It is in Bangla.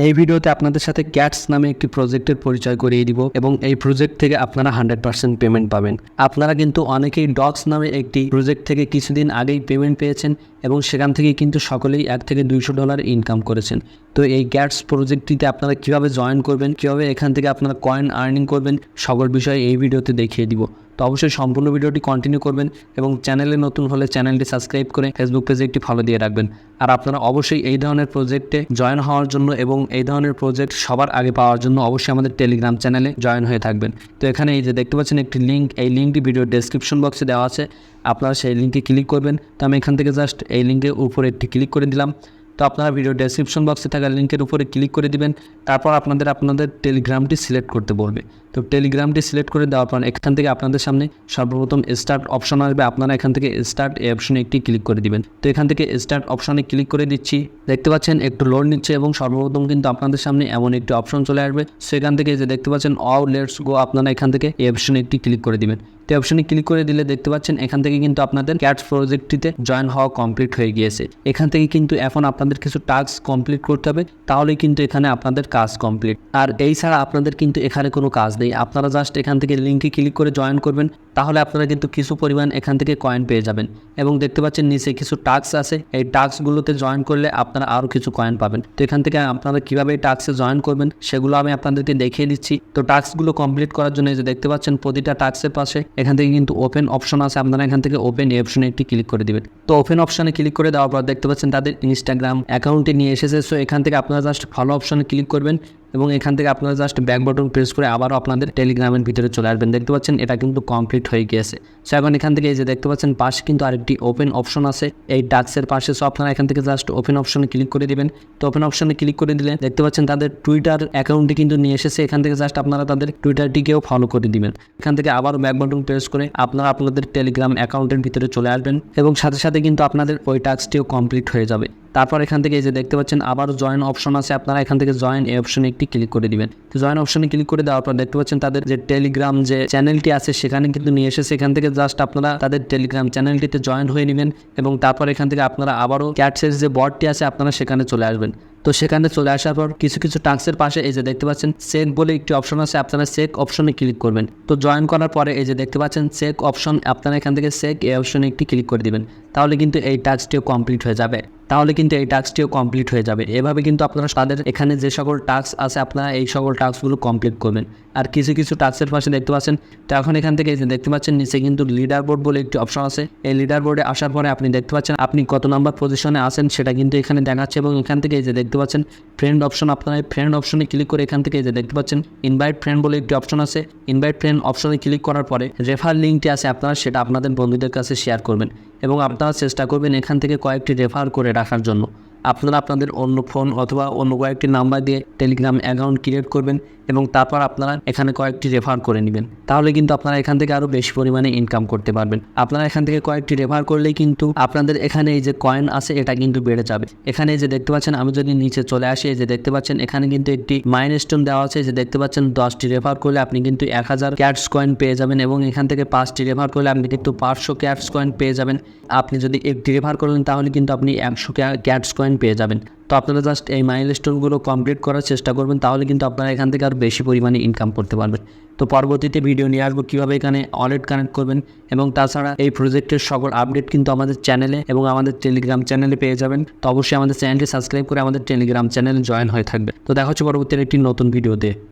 এই ভিডিওতে আপনাদের সাথে ক্যাটস নামে একটি প্রজেক্টের পরিচয় করিয়ে দিব এবং এই প্রজেক্ট থেকে আপনারা 100% পেমেন্ট পাবেন। আপনারা কিন্তু অনেকেই ডগস নামে একটি প্রজেক্ট থেকে কিছুদিন আগেই পেমেন্ট পেয়েছেন এবং সেখান থেকে কিন্তু সকলেই $1 থেকে $200 ইনকাম করেছেন। তো এই ক্যাটস প্রজেক্টটিতে আপনারা কীভাবে জয়েন করবেন, কীভাবে এখান থেকে আপনারা কয়েন আর্নিং করবেন, সকল বিষয়ে এই ভিডিওতে দেখিয়ে দিব। তো অবশ্যই সম্পূর্ণ ভিডিওটি কন্টিনিউ করবেন এবং চ্যানেলে নতুন হলে চ্যানেলটি সাবস্ক্রাইব করে ফেসবুক পেজে একটি ফলো দিয়ে রাখবেন। আর আপনারা অবশ্যই এই ধরনের প্রজেক্টে জয়েন হওয়ার জন্য এবং এই ধরনের প্রজেক্ট সবার আগে পাওয়ার জন্য অবশ্যই আমাদের টেলিগ্রাম চ্যানেলে জয়েন হয়ে থাকবেন। তো এখানে এই যে দেখতে পাচ্ছেন একটি লিঙ্ক, এই লিঙ্কটি ভিডিওর ডেসক্রিপশন বক্সে দেওয়া আছে, আপনারা সেই লিঙ্কে ক্লিক করবেন। তো আমি এখান থেকে জাস্ট এই লিঙ্কের উপরে একটি ক্লিক করে দিলাম। তো আপনারা ভিডিও ডেসক্রিপশন বক্সে থাকা লিঙ্কের উপরে ক্লিক করে দিবেন। তারপর আপনাদের টেলিগ্রামটি সিলেক্ট করতে বলবে। তো টেলিগ্রামটি সিলেক্ট করে দেওয়ার পর এখান থেকে আপনাদের সামনে সর্বপ্রথম স্টার্ট অপশন আসবে। আপনারা এখান থেকে স্টার্ট এই অপশনে একটি ক্লিক করে দিবেন। তো এখান থেকে স্টার্ট অপশনে ক্লিক করে দিচ্ছি। দেখতে পাচ্ছেন একটু লোড নিচ্ছে এবং সর্বপ্রথম কিন্তু আপনাদের সামনে এমন একটি অপশন চলে আসবে। সেখান থেকে যে দেখতে পাচ্ছেন অল লেটস গো, আপনারা এখান থেকে এই অপশনে একটি ক্লিক করে দিবেন। তো অপশনে ক্লিক করে দিলে দেখতে পাচ্ছেন এখান থেকে কিন্তু আপনাদের ক্যাটস প্রজেক্টটিতে জয়েন হওয়া কমপ্লিট হয়ে গিয়েছে। এখান থেকে কিন্তু এখন আপনাদের কিছু টাস্ক কমপ্লিট করতে হবে, তাহলেই কিন্তু এখানে আপনাদের কাজ কমপ্লিট। আর এই ছাড়া আপনাদের কিন্তু এখানে কোনো কাজ নেই। আপনারা জাস্ট এখান থেকে লিঙ্কে ক্লিক করে জয়েন করবেন, তাহলে আপনারা কিন্তু কিছু পরিমাণ এখান থেকে কয়েন পেয়ে যাবেন। এবং দেখতে পাচ্ছেন নিচে কিছু টাস্ক আছে, এই টাস্কগুলোতে জয়েন করলে আপনারা আরও কিছু কয়েন পাবেন। তো এখান থেকে আপনারা কীভাবে এই টাস্কে জয়েন করবেন সেগুলো আমি আপনাদেরকে দেখিয়ে দিচ্ছি। তো টাস্কগুলো কমপ্লিট করার জন্য যে দেখতে পাচ্ছেন প্রতিটা টাস্কের পাশে এখান থেকে কিন্তু ওপেন অপশন আছে, আপনারা এখান থেকে ওপেন এই অপশনে একটি ক্লিক করে দিবেন। তো ওপেন অপশনে ক্লিক করে দেওয়ার পর দেখতে পাচ্ছেন তাদের ইনস্টাগ্রাম অ্যাকাউন্টে নিয়ে এসেছে। সো এখান থেকে আপনারা জাস্ট ফলো অপশনে ক্লিক করবেন এবং এখান থেকে আপনারা জাস্ট ব্যাক বাটন প্রেস করে আবারও আপনাদের টেলিগ্রামের ভিতরে চলে আসবেন। দেখতে পাচ্ছেন এটা কিন্তু কমপ্লিট হয়ে গিয়েছে। সো এখন এখান থেকে এই যে দেখতে পাচ্ছেন পাশে কিন্তু আরেকটি ওপেন অপশন আছে এই টাস্কের পাশে। সো আপনারা এখান থেকে জাস্ট ওপেন অপশনে ক্লিক করে দিবেন। তো ওপেন অপশনে ক্লিক করে দিলে দেখতে পাচ্ছেন তাদের টুইটার অ্যাকাউন্টে কিন্তু নিয়ে এসেছে। এখান থেকে জাস্ট আপনারা তাদের টুইটারটিকেও ফলো করে দিবেন। এখান থেকে আবারও ব্যাক বাটন প্রেস করে আপনারা আপনাদের টেলিগ্রাম অ্যাকাউন্টের ভিতরে চলে আসবেন এবং সাথে সাথে কিন্তু আপনাদের ওই টাস্কটিও কমপ্লিট হয়ে যাবে। তারপর এখান থেকে এই যে দেখতে পাচ্ছেন আবারও জয়েন অপশন আছে, আপনারা এখান থেকে জয়েন এই অপশনে একটি ক্লিক করে দিবেন। তো জয়েন অপশনে ক্লিক করে দেওয়ার পর দেখতে পাচ্ছেন তাদের যে টেলিগ্রাম যে চ্যানেলটি আছে সেখানে কিন্তু নিয়ে এসেছে। এখান থেকে জাস্ট আপনারা তাদের টেলিগ্রাম চ্যানেলটিতে জয়েন হয়ে নেবেন এবং তারপর এখান থেকে আপনারা আবারও ক্যাটসের যে বটটি আছে আপনারা সেখানে চলে আসবেন। তো সেখানে চলে আসার পর কিছু টাস্কের পাশে এই যে দেখতে পাচ্ছেন চেক বলে একটি অপশন আছে, আপনারা চেক অপশনে ক্লিক করবেন। তো জয়েন করার পরে এই যে দেখতে পাচ্ছেন চেক অপশন, আপনারা এখান থেকে চেক এই অপশনে একটি ক্লিক করে দিবেন। তাহলে কিন্তু এই টাস্কটিও কমপ্লিট হয়ে যাবে। এভাবে কিন্তু আপনারা তাদের এখানে যে সকল টাস্ক আছে আপনারা এই সকল টাস্কগুলো কমপ্লিট করবেন। আর কিছু টাস্কের পাশে দেখতে পাচ্ছেন। তো এখন এখান থেকে দেখতে পাচ্ছেন নিচে কিন্তু লিডার বোর্ড বলে একটি অপশন আছে। এই লিডার বোর্ডে আসার পরে আপনি দেখতে পাচ্ছেন আপনি কত নাম্বার পজিশনে আছেন সেটা কিন্তু এখানে দেখাচ্ছে। এবং এখান থেকে এই যে দেখতে পাচ্ছেন ফ্রেন্ড অপশন, আপনারা এই ফ্রেন্ড অপশনে ক্লিক করে এখান থেকে এই যে দেখতে পাচ্ছেন ইনভাইট ফ্রেন্ড বলে একটি অপশন আছে। ইনভাইট ফ্রেন্ড অপশনে ক্লিক করার পরে রেফার লিঙ্কটি আছে, আপনারা সেটা আপনাদের বন্ধুদের কাছে শেয়ার করবেন এবং আপনারা চেষ্টা করবেন এখান থেকে কয়েকটি রেফার করে রাখার জন্য। আপনারা আপনাদের অন্য ফোন অথবা অন্য কয়েকটি নাম্বার দিয়ে টেলিগ্রাম অ্যাকাউন্ট ক্রিয়েট করবেন এবং তারপর আপনারা এখানে কয়েকটি রেফার করে নেবেন। তাহলে কিন্তু আপনারা এখান থেকে আরও বেশি পরিমাণে ইনকাম করতে পারবেন। আপনারা এখান থেকে কয়েকটি রেফার করলেই কিন্তু আপনাদের এখানে এই যে কয়েন আছে এটা কিন্তু বেড়ে যাবে। এখানে এই যে দেখতে পাচ্ছেন আমি যদি নিচে চলে আসি, এই যে দেখতে পাচ্ছেন এখানে কিন্তু একটি মাইলস্টোন দেওয়া আছে। যে দেখতে পাচ্ছেন 10টি রেফার করলে আপনি কিন্তু 1000 ক্যাটস কয়েন পেয়ে যাবেন এবং এখান থেকে 5টি রেফার করলে আপনি কিন্তু 500 ক্যাটস কয়েন পেয়ে যাবেন। আপনি যদি একটি রেফার করেন তাহলে কিন্তু আপনি 100 ক্যাটস কয়েন পেয়ে যাবেন। তো আপনারা জাস্ট এই মাইলস্টোনগুলো কমপ্লিট করার চেষ্টা করবেন, তাহলে কিন্তু আপনারা এখান থেকে আর বেশি পরিমাণে ইনকাম করতে পারবেন। তো পরবর্তীতে ভিডিও নিয়ে আসবো কীভাবে এখানে ওয়ালেট কানেক্ট করবেন এবং তাছাড়া এই প্রজেক্টের সকল আপডেট কিন্তু আমাদের চ্যানেলে এবং আমাদের টেলিগ্রাম চ্যানেলে পেয়ে যাবেন। তো অবশ্যই আমাদের চ্যানেলটি সাবস্ক্রাইব করে আমাদের টেলিগ্রাম চ্যানেলে জয়েন হয়ে থাকবে। তো দেখা হচ্ছে পরবর্তীতে একটি নতুন ভিডিওতে।